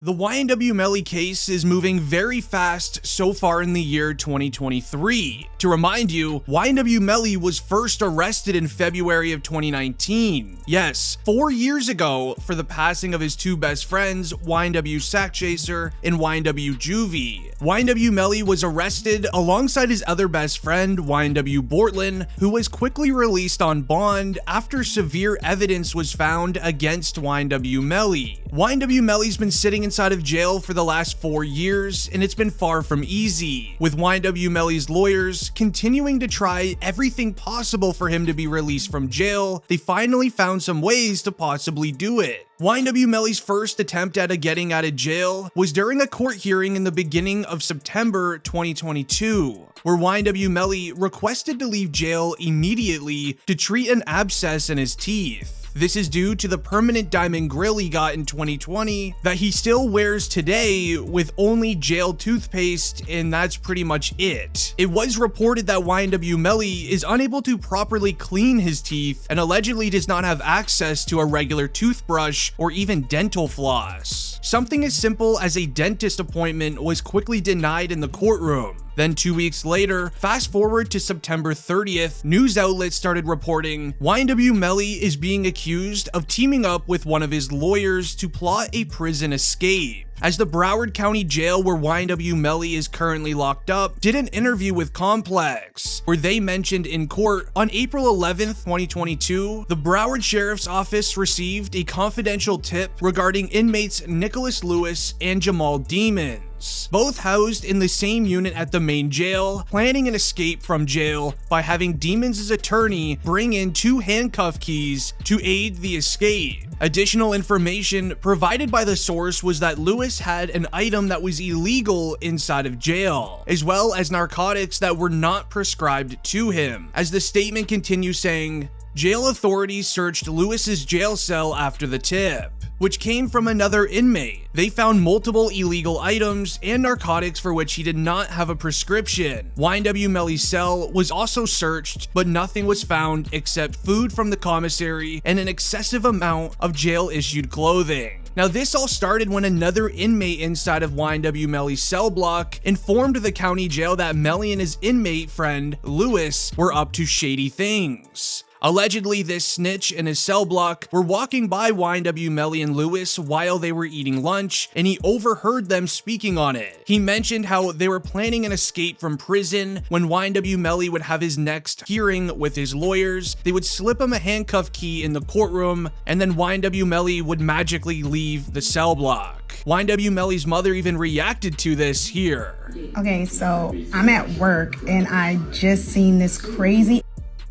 The YNW Melly case is moving very fast so far in the year 2023. To remind you, YNW Melly was first arrested in February of 2019. Yes, 4 years ago for the passing of his two best friends, YNW Sakchaser and YNW Juvy. YNW Melly was arrested alongside his other best friend, YNW Bortlen, who was quickly released on bond after severe evidence was found against YNW Melly. YNW Melly's been sitting inside of jail for the last 4 years, and it's been far from easy, with YNW Melly's lawyers continuing to try everything possible for him to be released from jail. They finally found some ways to possibly do it. YNW Melly's first attempt at getting out of jail was during a court hearing in the beginning of September 2022, where YNW Melly requested to leave jail immediately to treat an abscess in his teeth. This is due to the permanent diamond grill he got in 2020 that he still wears today with only jail toothpaste, and that's pretty much it. It was reported that YNW Melly is unable to properly clean his teeth and allegedly does not have access to a regular toothbrush or even dental floss. Something as simple as a dentist appointment was quickly denied in the courtroom. Then 2 weeks later, fast forward to September 30th, news outlets started reporting YNW Melly is being accused of teaming up with one of his lawyers to plot a prison escape, as the Broward County Jail where YNW Melly is currently locked up did an interview with Complex, where they mentioned in court on April 11th, 2022, the Broward Sheriff's Office received a confidential tip regarding inmates Nicholas Lewis and Jamal Demons, both housed in the same unit at the main jail, planning an escape from jail by having Demons' attorney bring in 2 handcuff keys to aid the escape. Additional information provided by the source was that Lewis had an item that was illegal inside of jail, as well as narcotics that were not prescribed to him. As the statement continues saying, jail authorities searched Lewis's jail cell after the tip, which came from another inmate. They found multiple illegal items and narcotics for which he did not have a prescription. YNW Melly's cell was also searched, but nothing was found except food from the commissary and an excessive amount of jail-issued clothing. Now, this all started when another inmate inside of YNW Melly's cell block informed the county jail that Melly and his inmate friend, Lewis, were up to shady things. Allegedly, this snitch and his cell block were walking by YNW Melly and Lewis while they were eating lunch, and he overheard them speaking on it. He mentioned how they were planning an escape from prison. When YNW Melly would have his next hearing with his lawyers, they would slip him a handcuff key in the courtroom, and then YNW Melly would magically leave the cell block. YNW Melly's mother even reacted to this here. Okay, so I'm at work and I just seen this crazy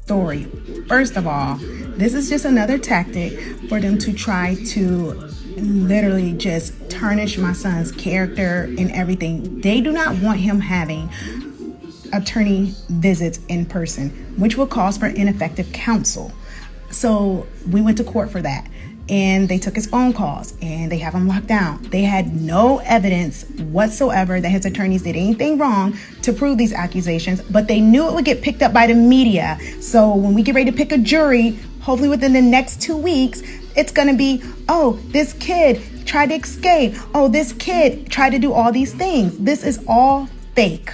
story. First of all, this is just another tactic for them to try to literally just tarnish my son's character and everything. They do not want him having attorney visits in person, which will cause for ineffective counsel. So we went to court for that. And they took his phone calls and they have him locked down. They had no evidence whatsoever that his attorneys did anything wrong to prove these accusations, but they knew it would get picked up by the media. So when we get ready to pick a jury, hopefully within the next 2 weeks, it's gonna be, oh, this kid tried to escape. Oh, this kid tried to do all these things. This is all fake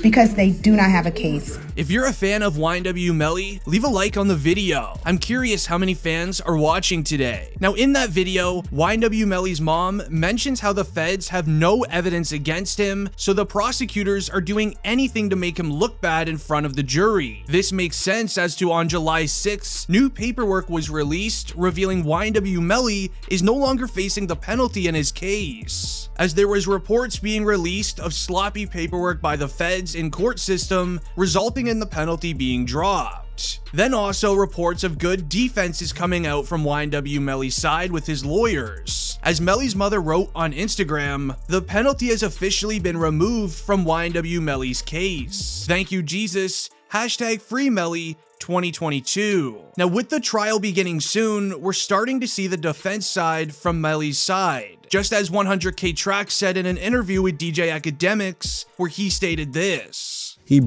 because they do not have a case. If you're a fan of YNW Melly, leave a like on the video. I'm curious how many fans are watching today. Now, in that video, YNW Melly's mom mentions how the feds have no evidence against him, so the prosecutors are doing anything to make him look bad in front of the jury. This makes sense as to on July 6th, new paperwork was released revealing YNW Melly is no longer facing the penalty in his case, as there was reports being released of sloppy paperwork by the feds and court system, resulting in the penalty being dropped. Then also reports of good defenses coming out from YNW Melly's side with his lawyers. As Melly's mother wrote on Instagram, the penalty has officially been removed from YNW Melly's case. Thank you, Jesus. #Free Melly 2022. Now, with the trial beginning soon, we're starting to see the defense side from Melly's side. Just as 100K Track said in an interview with DJ Academics, where he stated this. He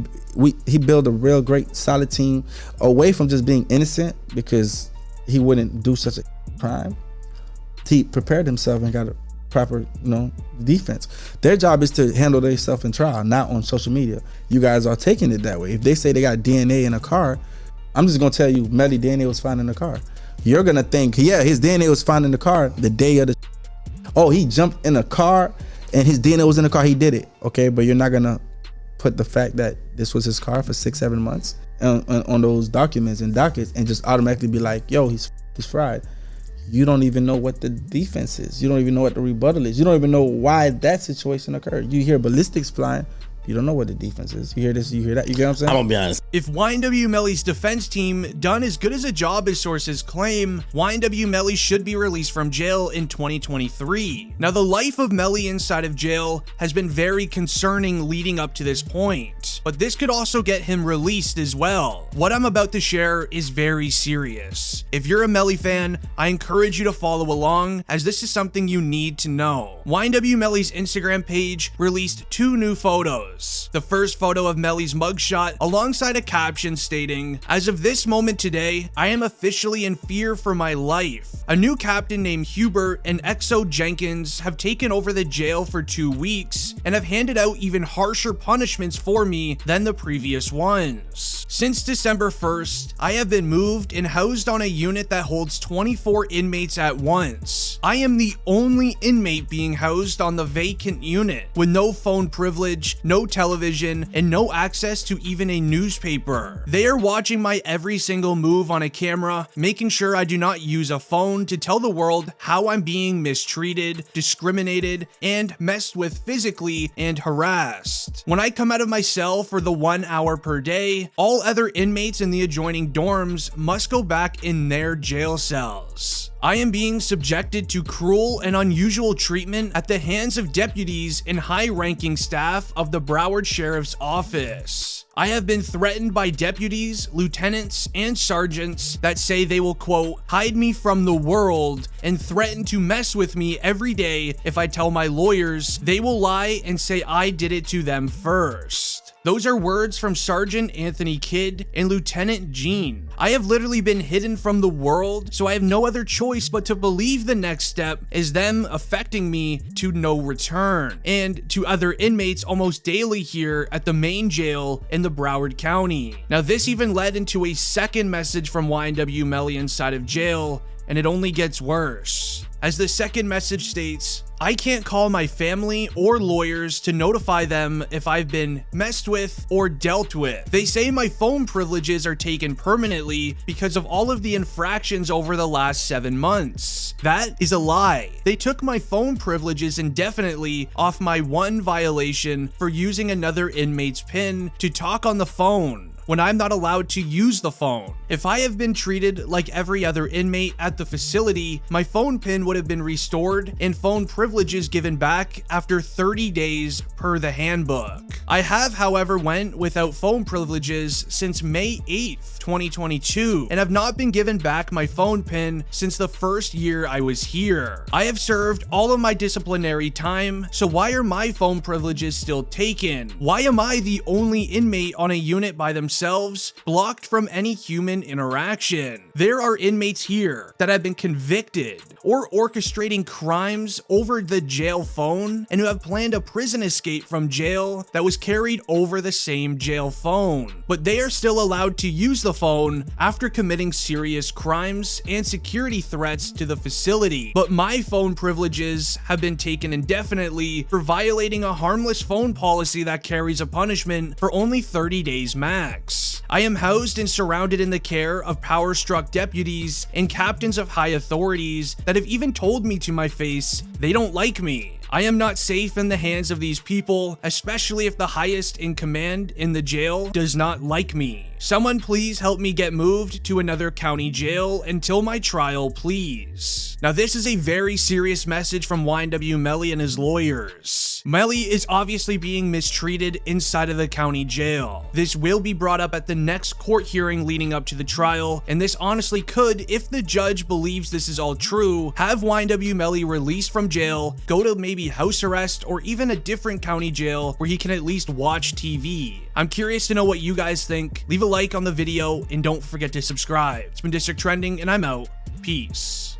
built a real great solid team away from just being innocent because he wouldn't do such a crime. He prepared himself and got proper, defense. Their job is to handle themselves in trial, not on social media. You guys are taking it that way. If they say they got DNA in a car, I'm just gonna tell you, Melly, DNA was found in the car. You're gonna think, yeah, his DNA was found in the car the day of the. Oh, he jumped in a car and his DNA was in the car. He did it, okay? But you're not gonna put the fact that this was his car for 6-7 months on those documents and dockets and just automatically be like, yo, he's fried. You don't even know what the defense is. You don't even know what the rebuttal is. You don't even know why that situation occurred. You hear ballistics flying. You don't know what the defense is. You hear this, you hear that. You get what I'm saying? I'm gonna be honest. If YNW Melly's defense team done as good as a job as sources claim, YNW Melly should be released from jail in 2023. Now, the life of Melly inside of jail has been very concerning leading up to this point, but this could also get him released as well. What I'm about to share is very serious. If you're a Melly fan, I encourage you to follow along, as this is something you need to know. YNW Melly's Instagram page released 2 new photos. The first photo of Melly's mugshot alongside a caption stating, "As of this moment today, I am officially in fear for my life. A new captain named Hubert and Exo Jenkins have taken over the jail for 2 weeks and have handed out even harsher punishments for me than the previous ones. Since December 1st, I have been moved and housed on a unit that holds 24 inmates at once. I am the only inmate being housed on the vacant unit, with no phone privilege, no television, and no access to even a newspaper. They are watching my every single move on a camera, making sure I do not use a phone to tell the world how I'm being mistreated, discriminated, and messed with physically and harassed. When I come out of my cell for the 1 hour per day, all other inmates in the adjoining dorms must go back in their jail cells. I am being subjected to cruel and unusual treatment at the hands of deputies and high-ranking staff of the Broward Sheriff's Office. I have been threatened by deputies, lieutenants, and sergeants that say they will, quote, hide me from the world and threaten to mess with me every day if I tell my lawyers they will lie and say I did it to them first. Those are words from Sergeant Anthony Kidd and Lieutenant Gene. I have literally been hidden from the world, so I have no other choice but to believe the next step is them affecting me to no return, and to other inmates almost daily here at the main jail in the Broward County. Now, this even led into a second message from YNW Melly inside of jail, and it only gets worse. As the second message states, I can't call my family or lawyers to notify them if I've been messed with or dealt with. They say my phone privileges are taken permanently because of all of the infractions over the last 7 months. That is a lie. They took my phone privileges indefinitely off my one violation for using another inmate's PIN to talk on the phone when I'm not allowed to use the phone. If I have been treated like every other inmate at the facility, my phone PIN would have been restored and phone privileges given back after 30 days per the handbook. I have, however, went without phone privileges since May 8th, 2022, and have not been given back my phone PIN since the first year I was here. I have served all of my disciplinary time, so why are my phone privileges still taken? Why am I the only inmate on a unit by themselves, blocked from any human interaction? There are inmates here that have been convicted or orchestrating crimes over the jail phone and who have planned a prison escape from jail that was carried over the same jail phone. But they are still allowed to use the phone after committing serious crimes and security threats to the facility. But my phone privileges have been taken indefinitely for violating a harmless phone policy that carries a punishment for only 30 days max. I am housed and surrounded in the care of power-struck deputies and captains of high authorities that have even told me to my face they don't like me. I am not safe in the hands of these people, especially if the highest in command in the jail does not like me. Someone please help me get moved to another county jail until my trial, please. Now, this is a very serious message from YNW Melly and his lawyers. Melly is obviously being mistreated inside of the county jail. This will be brought up at the next court hearing leading up to the trial, and this honestly could, if the judge believes this is all true, have YNW Melly released from jail, go to maybe house arrest, or even a different county jail where he can at least watch TV. I'm curious to know what you guys think. Leave a like on the video and don't forget to subscribe. It's been District Trending, and I'm out. Peace.